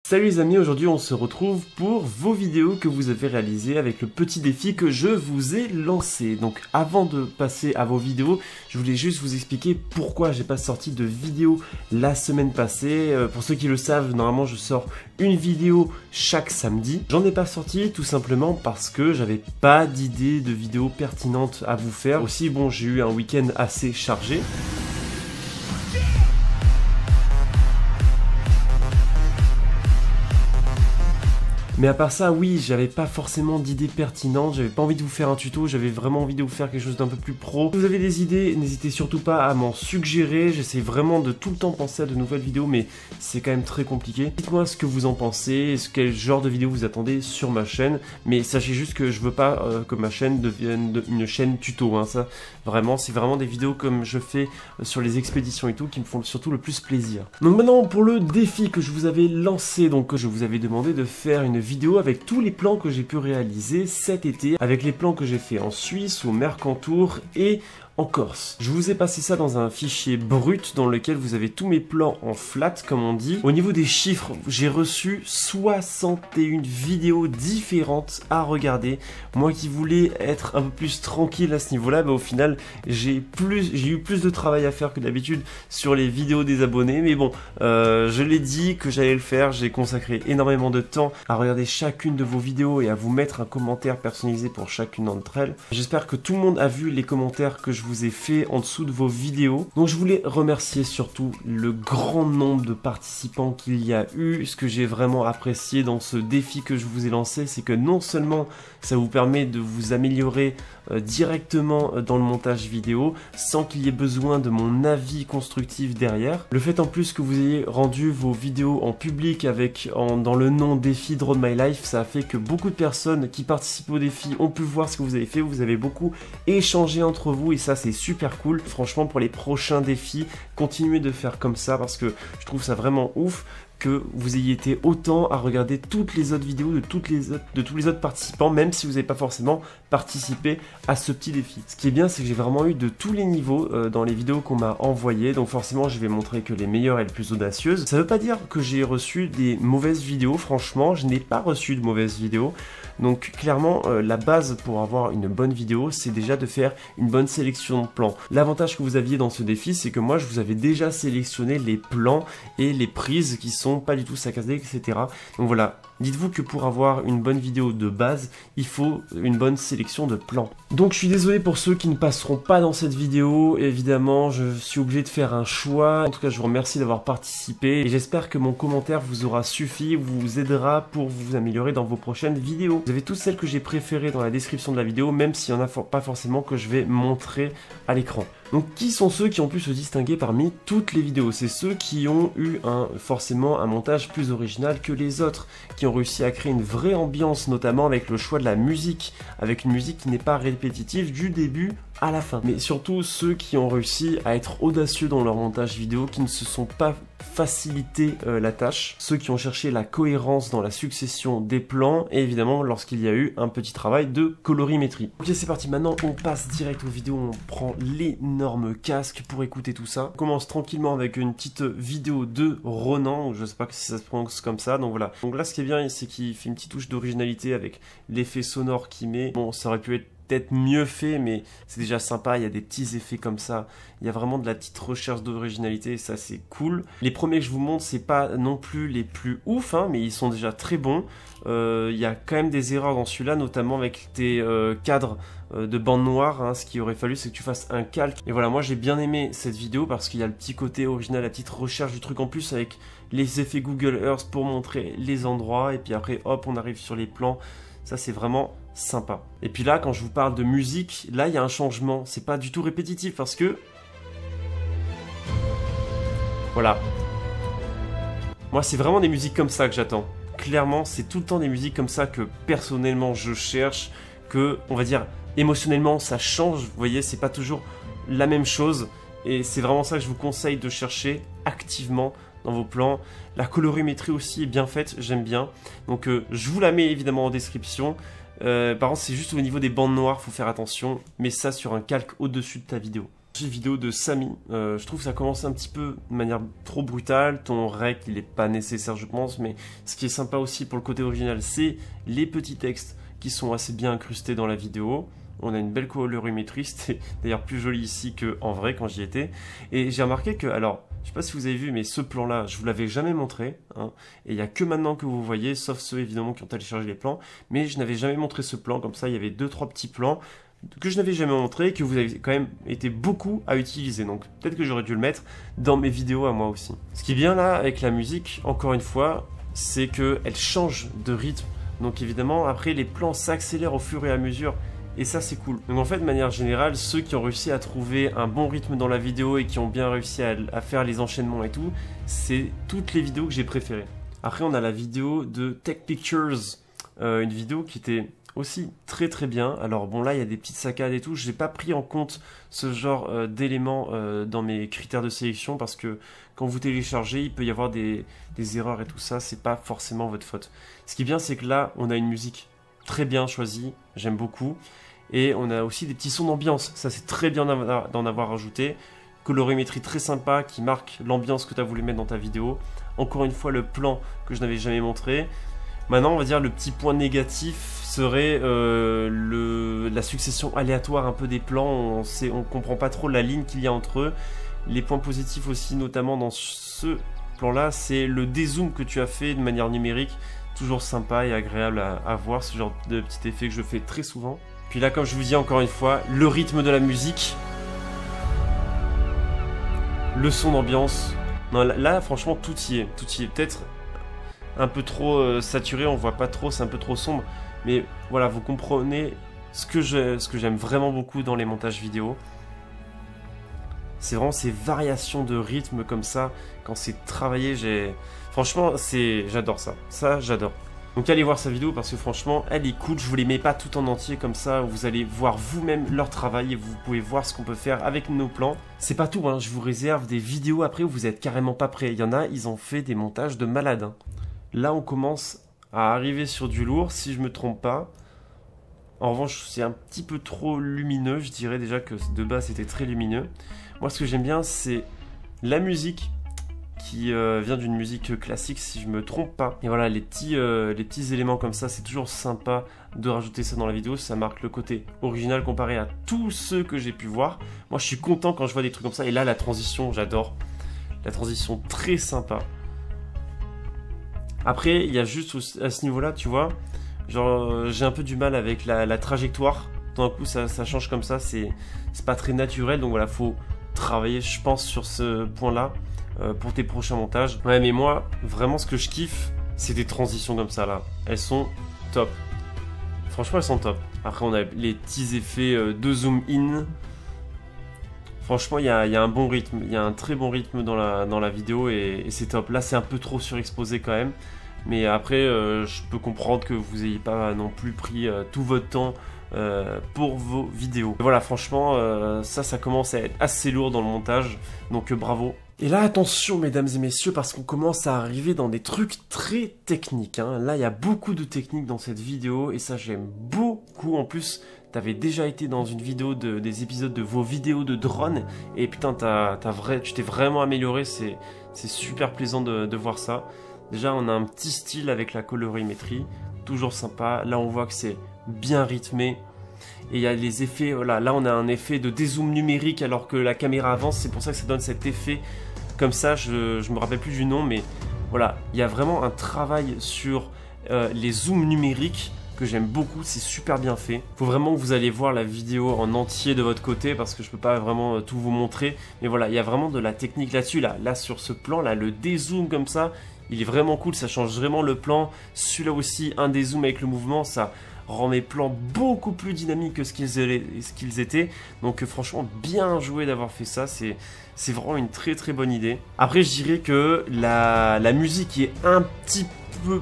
Salut les amis, aujourd'hui on se retrouve pour vos vidéos que vous avez réalisées avec le petit défi que je vous ai lancé. Donc avant de passer à vos vidéos, je voulais juste vous expliquer pourquoi j'ai pas sorti de vidéo la semaine passée. Pour ceux qui le savent, normalement je sors une vidéo chaque samedi. J'en ai pas sorti tout simplement parce que j'avais pas d'idée de vidéo pertinente à vous faire. Aussi bon, j'ai eu un week-end assez chargé. Mais à part ça, oui, j'avais pas forcément d'idées pertinentes, j'avais pas envie de vous faire un tuto, j'avais vraiment envie de vous faire quelque chose d'un peu plus pro. Si vous avez des idées, n'hésitez surtout pas à m'en suggérer, j'essaie vraiment de tout le temps penser à de nouvelles vidéos, mais c'est quand même très compliqué. Dites-moi ce que vous en pensez, quel genre de vidéo vous attendez sur ma chaîne, mais sachez juste que je veux pas que ma chaîne devienne une chaîne tuto, hein, ça, vraiment, c'est vraiment des vidéos comme je fais sur les expéditions et tout, qui me font surtout le plus plaisir. Donc maintenant, pour le défi que je vous avais lancé, donc je vous avais demandé de faire une vidéo avec tous les plans que j'ai pu réaliser cet été, avec les plans que j'ai fait en Suisse, au Mercantour et en Corse. Je vous ai passé ça dans un fichier brut dans lequel vous avez tous mes plans en flat comme on dit. Au niveau des chiffres, j'ai reçu 61 vidéos différentes à regarder. Moi qui voulais être un peu plus tranquille à ce niveau-là, au final j'ai eu plus de travail à faire que d'habitude sur les vidéos des abonnés. Mais bon, je l'ai dit que j'allais le faire, j'ai consacré énormément de temps à regarder chacune de vos vidéos et à vous mettre un commentaire personnalisé pour chacune d'entre elles. J'espère que tout le monde a vu les commentaires que je vous ai fait en dessous de vos vidéos. Donc je voulais remercier surtout le grand nombre de participants qu'il y a eu. Ce que j'ai vraiment apprécié dans ce défi que je vous ai lancé, c'est que non seulement ça vous permet de vous améliorer directement dans le montage vidéo sans qu'il y ait besoin de mon avis constructif derrière. Le fait en plus que vous ayez rendu vos vidéos en public dans le nom défi Draw My Life, ça a fait que beaucoup de personnes qui participent au défi ont pu voir ce que vous avez fait. Vous avez beaucoup échangé entre vous et ça c'est super cool. Franchement, pour les prochains défis, continuez de faire comme ça parce que je trouve ça vraiment ouf que vous ayez été autant à regarder toutes les autres vidéos de tous les autres participants, même si vous n'avez pas forcément participé à ce petit défi. Ce qui est bien, c'est que j'ai vraiment eu de tous les niveaux dans les vidéos qu'on m'a envoyées, donc forcément je vais montrer que les meilleures et les plus audacieuses. Ça ne veut pas dire que j'ai reçu des mauvaises vidéos, franchement, je n'ai pas reçu de mauvaises vidéos. Donc clairement, la base pour avoir une bonne vidéo, c'est déjà de faire une bonne sélection de plans. L'avantage que vous aviez dans ce défi, c'est que moi, je vous avais déjà sélectionné les plans et les prises qui sont pas du tout saccadées, etc. Donc voilà, dites-vous que pour avoir une bonne vidéo de base, il faut une bonne sélection de plans. Donc je suis désolé pour ceux qui ne passeront pas dans cette vidéo, évidemment, je suis obligé de faire un choix. En tout cas, je vous remercie d'avoir participé et j'espère que mon commentaire vous aura suffi, vous aidera pour vous améliorer dans vos prochaines vidéos. Vous avez toutes celles que j'ai préférées dans la description de la vidéo, même s'il n'y en a pas forcément que je vais montrer à l'écran. Donc qui sont ceux qui ont pu se distinguer parmi toutes les vidéos? C'est ceux qui ont eu forcément un montage plus original que les autres, qui ont réussi à créer une vraie ambiance, notamment avec le choix de la musique, avec une musique qui n'est pas répétitive du début à la fin. Mais surtout ceux qui ont réussi à être audacieux dans leur montage vidéo, qui ne se sont pas facilité la tâche, ceux qui ont cherché la cohérence dans la succession des plans et évidemment lorsqu'il y a eu un petit travail de colorimétrie. Ok, c'est parti, maintenant on passe direct aux vidéos, on prend l'énorme casque pour écouter tout ça. On commence tranquillement avec une petite vidéo de Ronan, je sais pas si ça se prononce comme ça, donc voilà. Donc là ce qui est bien c'est qu'il fait une petite touche d'originalité avec l'effet sonore qu'il met. Bon, ça aurait pu être peut-être mieux fait, mais c'est déjà sympa, il y a des petits effets comme ça, il y a vraiment de la petite recherche d'originalité et ça c'est cool. Les premiers que je vous montre, c'est pas non plus les plus ouf, hein, mais ils sont déjà très bons. Il y a quand même des erreurs dans celui-là, notamment avec tes cadres de bande noire, hein. Ce qu'il aurait fallu c'est que tu fasses un calque. Et voilà, moi j'ai bien aimé cette vidéo parce qu'il y a le petit côté original, la petite recherche du truc en plus avec les effets Google Earth pour montrer les endroits et puis après hop on arrive sur les plans. Ça c'est vraiment sympa. Et puis là quand je vous parle de musique, là il y a un changement, c'est pas du tout répétitif parce que voilà, moi c'est vraiment des musiques comme ça que j'attends. Clairement c'est tout le temps des musiques comme ça que personnellement je cherche, que on va dire émotionnellement ça change, vous voyez, c'est pas toujours la même chose et c'est vraiment ça que je vous conseille de chercher activement dans vos plans. La colorimétrie aussi est bien faite, j'aime bien. Donc je vous la mets évidemment en description. Par contre c'est juste au niveau des bandes noires, faut faire attention. Mets ça sur un calque au-dessus de ta vidéo. Vidéo de Samy, je trouve que ça commence un petit peu de manière trop brutale, ton rec il est pas nécessaire je pense, mais ce qui est sympa aussi pour le côté original, c'est les petits textes qui sont assez bien incrustés dans la vidéo. On a une belle colorimétrie, c'était d'ailleurs plus joli ici qu'en vrai quand j'y étais. Et j'ai remarqué que, alors, je sais pas si vous avez vu, mais ce plan-là, je vous l'avais jamais montré, hein, et il n'y a que maintenant que vous voyez, sauf ceux évidemment qui ont téléchargé les plans, mais je n'avais jamais montré ce plan, comme ça il y avait 2-3 petits plans que je n'avais jamais montré et que vous avez quand même été beaucoup à utiliser, donc peut-être que j'aurais dû le mettre dans mes vidéos à moi aussi. Ce qui est bien là avec la musique, encore une fois, c'est qu'elle change de rythme, donc évidemment après les plans s'accélèrent au fur et à mesure. Et ça c'est cool. Donc en fait de manière générale, ceux qui ont réussi à trouver un bon rythme dans la vidéo et qui ont bien réussi à faire les enchaînements et tout, c'est toutes les vidéos que j'ai préférées. Après on a la vidéo de Tech Pictures, une vidéo qui était aussi très bien. Alors bon là il y a des petites saccades et tout, j'ai pas pris en compte ce genre d'éléments dans mes critères de sélection parce que quand vous téléchargez il peut y avoir des erreurs et tout ça, c'est pas forcément votre faute. Ce qui est bien c'est que là on a une musique très bien choisie, j'aime beaucoup. Et on a aussi des petits sons d'ambiance, ça c'est très bien d'en avoir rajouté. Colorimétrie très sympa qui marque l'ambiance que tu as voulu mettre dans ta vidéo. Encore une fois le plan que je n'avais jamais montré. Maintenant on va dire le petit point négatif serait la succession aléatoire un peu des plans. On comprend pas trop la ligne qu'il y a entre eux. Les points positifs aussi notamment dans ce plan là, c'est le dézoom que tu as fait de manière numérique. Toujours sympa et agréable à voir, ce genre de petit effet que je fais très souvent. Puis là, comme je vous dis encore une fois, le rythme de la musique, le son d'ambiance. Non, là, franchement, tout y est. Tout y est. Peut-être un peu trop saturé, on voit pas trop, c'est un peu trop sombre. Mais voilà, vous comprenez ce que j'aime vraiment beaucoup dans les montages vidéo. C'est vraiment ces variations de rythme comme ça. Quand c'est travaillé, franchement, j'adore ça. Ça, j'adore. Donc allez voir sa vidéo parce que franchement, elle est cool. Je vous les mets pas tout en entier comme ça. Vous allez voir vous-même leur travail et vous pouvez voir ce qu'on peut faire avec nos plans. C'est pas tout, hein. Je vous réserve des vidéos après où vous êtes carrément pas prêts. Il y en a, ils ont fait des montages de malades, hein. Là, on commence à arriver sur du lourd, si je me trompe pas. En revanche, c'est un petit peu trop lumineux. Je dirais déjà que de base, c'était très lumineux. Moi, ce que j'aime bien, c'est la musique qui vient d'une musique classique, si je me trompe pas. Et voilà, les petits éléments comme ça, c'est toujours sympa de rajouter ça dans la vidéo. Ça marque le côté original comparé à tous ceux que j'ai pu voir. Moi, je suis content quand je vois des trucs comme ça. Et là, la transition, j'adore. La transition très sympa. Après, il y a juste à ce niveau-là, tu vois, genre, j'ai un peu du mal avec la trajectoire. Tout d'un coup, ça change comme ça. C'est pas très naturel. Donc voilà, faut travailler, je pense, sur ce point-là. Pour tes prochains montages. Ouais, mais moi, vraiment, ce que je kiffe, c'est des transitions comme ça, là. Elles sont top. Franchement, elles sont top. Après, on a les petits effets de zoom in. Franchement, il y a un bon rythme. Il y a un très bon rythme dans la vidéo et c'est top. Là, c'est un peu trop surexposé quand même. Mais après, je peux comprendre que vous n'ayez pas non plus pris tout votre temps pour vos vidéos. Et voilà, franchement, ça commence à être assez lourd dans le montage. Donc, bravo. Et là, attention, mesdames et messieurs, parce qu'on commence à arriver dans des trucs très techniques, hein. Là, il y a beaucoup de techniques dans cette vidéo, et ça, j'aime beaucoup. En plus, t'avais déjà été dans une vidéo des épisodes de vos vidéos de drone, et putain, tu t'es vraiment amélioré, c'est super plaisant de voir ça. Déjà, on a un petit style avec la colorimétrie, toujours sympa. Là, on voit que c'est bien rythmé. Et il y a les effets, voilà, là on a un effet de dézoom numérique alors que la caméra avance, c'est pour ça que ça donne cet effet comme ça, je me rappelle plus du nom, mais voilà, il y a vraiment un travail sur les zooms numériques que j'aime beaucoup, c'est super bien fait. Faut vraiment que vous allez voir la vidéo en entier de votre côté parce que je peux pas vraiment tout vous montrer, mais voilà, il y a vraiment de la technique là-dessus, là sur ce plan, là, le dézoom comme ça, il est vraiment cool, ça change vraiment le plan. Celui-là aussi, un dézoom avec le mouvement, ça rend mes plans beaucoup plus dynamiques que ce qu'ils étaient. Donc franchement, bien joué d'avoir fait ça, c'est vraiment une très bonne idée. Après, je dirais que la musique est un petit peu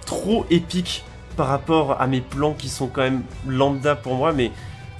trop épique par rapport à mes plans qui sont quand même lambda pour moi, mais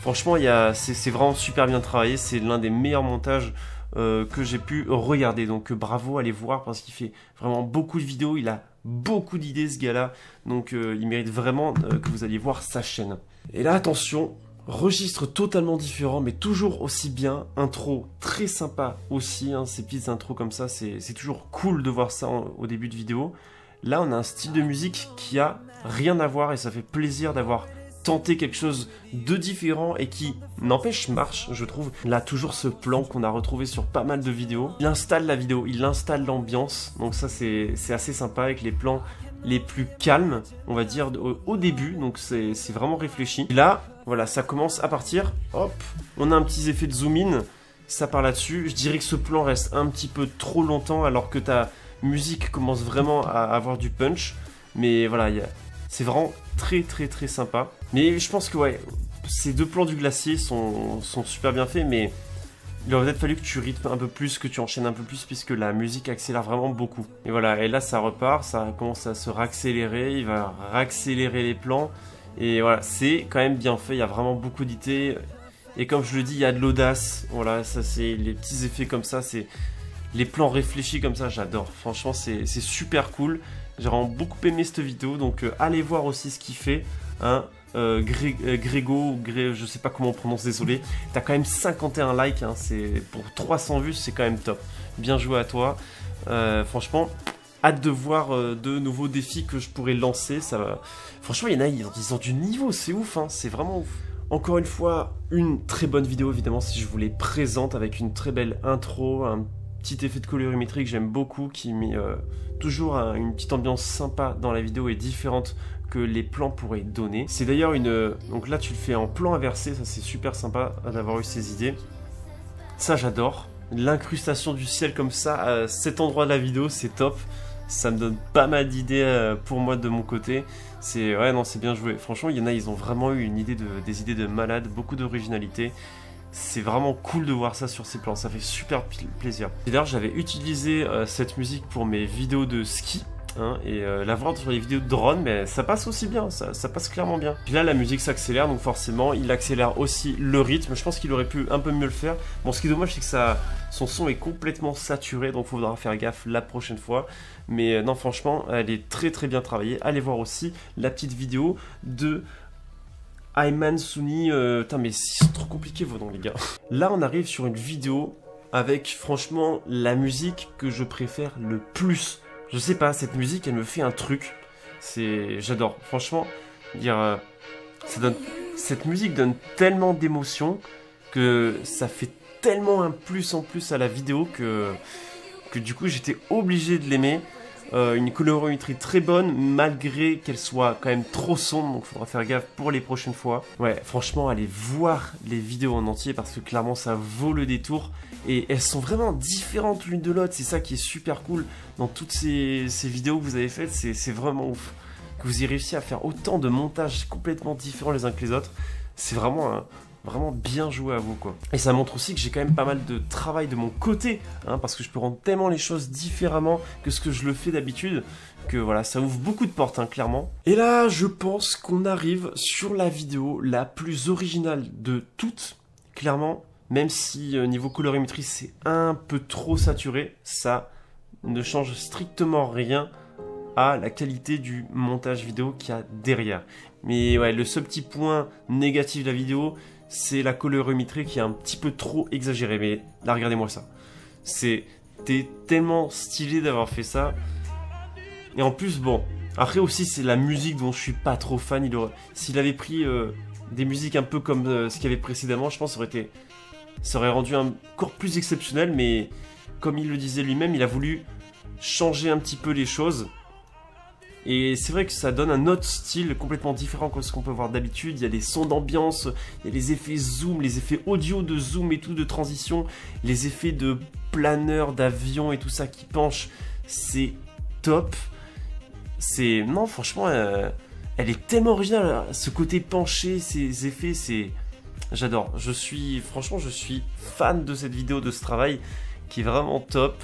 franchement, c'est vraiment super bien travaillé, c'est l'un des meilleurs montages que j'ai pu regarder. Donc bravo, allez voir parce qu'il fait vraiment beaucoup de vidéos, il a beaucoup d'idées ce gars-là, donc il mérite vraiment que vous alliez voir sa chaîne. Et là, attention, Registre totalement différent, mais toujours aussi bien. Intro très sympa aussi, hein, ces petites intros comme ça, c'est toujours cool de voir ça au début de vidéo. Là, on a un style de musique qui a rien à voir et ça fait plaisir d'avoir tenté quelque chose de différent et qui, n'empêche, marche, je trouve. Là, toujours ce plan qu'on a retrouvé sur pas mal de vidéos. Il installe la vidéo, il installe l'ambiance, donc ça, c'est assez sympa avec les plans les plus calmes, on va dire, au début, donc c'est vraiment réfléchi. Et là, voilà, ça commence à partir, hop, on a un petit effet de zoom in, ça part là-dessus. Je dirais que ce plan reste un petit peu trop longtemps alors que ta musique commence vraiment à avoir du punch, mais voilà, c'est vraiment très sympa. Mais je pense que ouais, ces deux plans du glacier sont super bien faits, mais il aurait peut-être fallu que tu rythmes un peu plus, que tu enchaînes un peu plus, puisque la musique accélère vraiment beaucoup. Et voilà, et là ça repart, ça commence à se réaccélérer, il va réaccélérer les plans. Et voilà, c'est quand même bien fait, il y a vraiment beaucoup d'idées. Et comme je le dis, il y a de l'audace. Voilà, ça c'est les petits effets comme ça, c'est les plans réfléchis comme ça, j'adore. Franchement, c'est super cool. J'ai vraiment beaucoup aimé cette vidéo, donc allez voir aussi ce qu'il fait. Hein. Grégo, je sais pas comment on prononce, désolé. T'as quand même 51 likes, hein, pour 300 vues, c'est quand même top. Bien joué à toi. Franchement, hâte de voir de nouveaux défis que je pourrais lancer. Ça va. Franchement, il y en a, ils ont du niveau, c'est ouf, hein, c'est vraiment ouf. Encore une fois, une très bonne vidéo, évidemment, si je vous les présente avec une très belle intro, un petit effet de colorimétrie que j'aime beaucoup, qui met toujours une petite ambiance sympa dans la vidéo et différente que les plans pourraient donner. C'est d'ailleurs donc là tu le fais en plan inversé, ça c'est super sympa d'avoir eu ces idées. Ça j'adore. L'incrustation du ciel comme ça, à cet endroit de la vidéo, c'est top. Ça me donne pas mal d'idées pour moi de mon côté. Ouais, non, c'est bien joué. Franchement, il y en a, ils ont vraiment eu des idées de malade, beaucoup d'originalité. C'est vraiment cool de voir ça sur ces plans, ça fait super plaisir. Et d'ailleurs, j'avais utilisé cette musique pour mes vidéos de ski. Hein, et la voir sur les vidéos de drone, mais ça passe aussi bien, ça passe clairement bien. Puis là la musique s'accélère, donc forcément il accélère aussi le rythme. Je pense qu'il aurait pu un peu mieux le faire. Bon, ce qui est dommage, c'est que son son est complètement saturé, donc il faudra faire gaffe la prochaine fois. Mais non, franchement, elle est très bien travaillée. Allez voir aussi la petite vidéo de Ayman Souni. Putain, mais c'est trop compliqué vos noms, les gars. Là on arrive sur une vidéo avec franchement la musique que je préfère le plus. Je sais pas, cette musique, elle me fait un truc. J'adore. Franchement, cette musique donne tellement d'émotions que ça fait tellement un plus en plus à la vidéo que du coup, j'étais obligé de l'aimer. Une colorimétrie très bonne, malgré qu'elle soit quand même trop sombre, donc il faudra faire gaffe pour les prochaines fois. Ouais, franchement, allez voir les vidéos en entier, parce que clairement, ça vaut le détour. Et elles sont vraiment différentes l'une de l'autre, c'est ça qui est super cool dans toutes ces vidéos que vous avez faites, c'est vraiment ouf. Que vous ayez réussi à faire autant de montages complètement différents les uns que les autres, c'est vraiment bien joué à vous, quoi. Et ça montre aussi que j'ai quand même pas mal de travail de mon côté, hein, parce que je peux rendre tellement les choses différemment que ce que je le fais d'habitude, que voilà, ça ouvre beaucoup de portes, hein, clairement. Et là, je pense qu'on arrive sur la vidéo la plus originale de toutes, clairement. Même si niveau colorimétrie c'est un peu trop saturé, ça ne change strictement rien à la qualité du montage vidéo qu'il y a derrière. Mais ouais, le seul petit point négatif de la vidéo, c'est la colorimétrie qui est un petit peu trop exagérée. Mais là, regardez-moi ça. C'était tellement stylé d'avoir fait ça. Et en plus, bon, après aussi c'est la musique dont je suis pas trop fan. S'il avait pris des musiques un peu comme ce qu'il y avait précédemment, je pense que ça aurait rendu encore plus exceptionnel, mais comme il le disait lui-même, il a voulu changer un petit peu les choses. Et c'est vrai que ça donne un autre style complètement différent de ce qu'on peut voir d'habitude. Il y a des sons d'ambiance, il y a les effets zoom, les effets audio de zoom et tout, de transition, les effets de planeur, d'avion et tout ça qui penche. C'est top. Non, franchement, elle est tellement originale. Ce côté penché, ces effets, j'adore. Franchement, je suis fan de cette vidéo, de ce travail qui est vraiment top.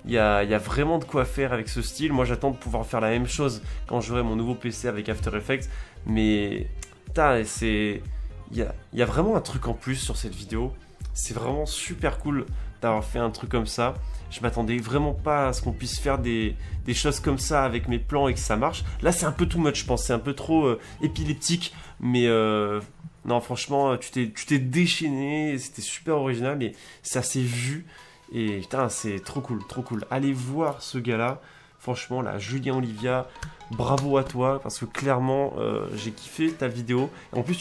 Il y a vraiment de quoi faire avec ce style. Moi, j'attends de pouvoir faire la même chose quand j'aurai mon nouveau PC avec After Effects. Mais putain, il y a vraiment un truc en plus sur cette vidéo. C'est vraiment super cool d'avoir fait un truc comme ça. Je m'attendais vraiment pas à ce qu'on puisse faire des choses comme ça avec mes plans et que ça marche. Là, c'est un peu too much, je pense. C'est un peu trop épileptique. Mais Non, franchement, tu t'es déchaîné, c'était super original, mais ça s'est vu. Et putain, c'est trop cool, trop cool. Allez voir ce gars-là. Franchement, là, Julien Olivia, bravo à toi, parce que clairement, j'ai kiffé ta vidéo. En plus,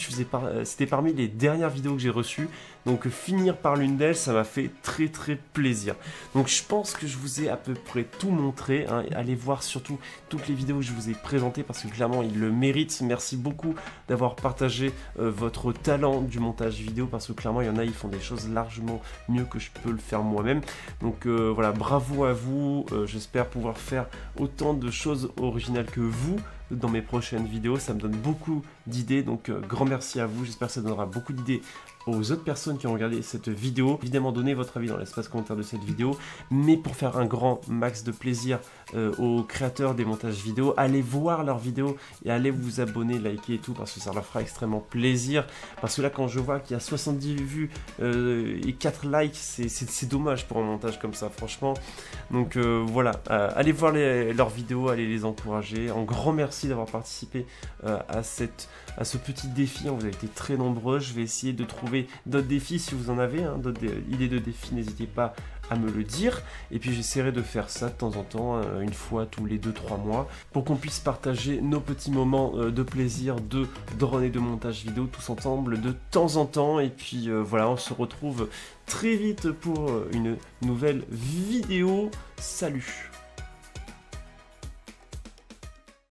c'était parmi les dernières vidéos que j'ai reçues. Donc, finir par l'une d'elles, ça m'a fait très très plaisir. Donc, je pense que je vous ai à peu près tout montré. Hein. Allez voir surtout toutes les vidéos que je vous ai présentées, parce que clairement, il le mérite. Merci beaucoup d'avoir partagé votre talent du montage vidéo, parce que clairement, il y en a, ils font des choses largement mieux que je peux le faire moi-même. Donc, voilà, bravo à vous. J'espère pouvoir faire autant de choses originales que vous dans mes prochaines vidéos. Ça me donne beaucoup d'idées, donc grand merci à vous. J'espère que ça donnera beaucoup d'idées aux autres personnes qui ont regardé cette vidéo. Évidemment, donnez votre avis dans l'espace commentaire de cette vidéo, mais pour faire un grand max de plaisir aux créateurs des montages vidéo, allez voir leurs vidéos et allez vous abonner, liker et tout, parce que ça leur fera extrêmement plaisir. Parce que là, quand je vois qu'il y a 70 vues et 4 likes, c'est dommage pour un montage comme ça, franchement. Donc voilà, allez voir leurs vidéos, allez les encourager. Un grand merci d'avoir participé à ce petit défi. Vous avez été très nombreux. Je vais essayer de trouver d'autres défis si vous en avez, hein, d'autres idées de défis, n'hésitez pas à me le dire. Et puis j'essaierai de faire ça de temps en temps, une fois tous les 2-3 mois, pour qu'on puisse partager nos petits moments de plaisir, de drone et de montage vidéo tous ensemble de temps en temps. Et puis voilà, on se retrouve très vite pour une nouvelle vidéo. Salut!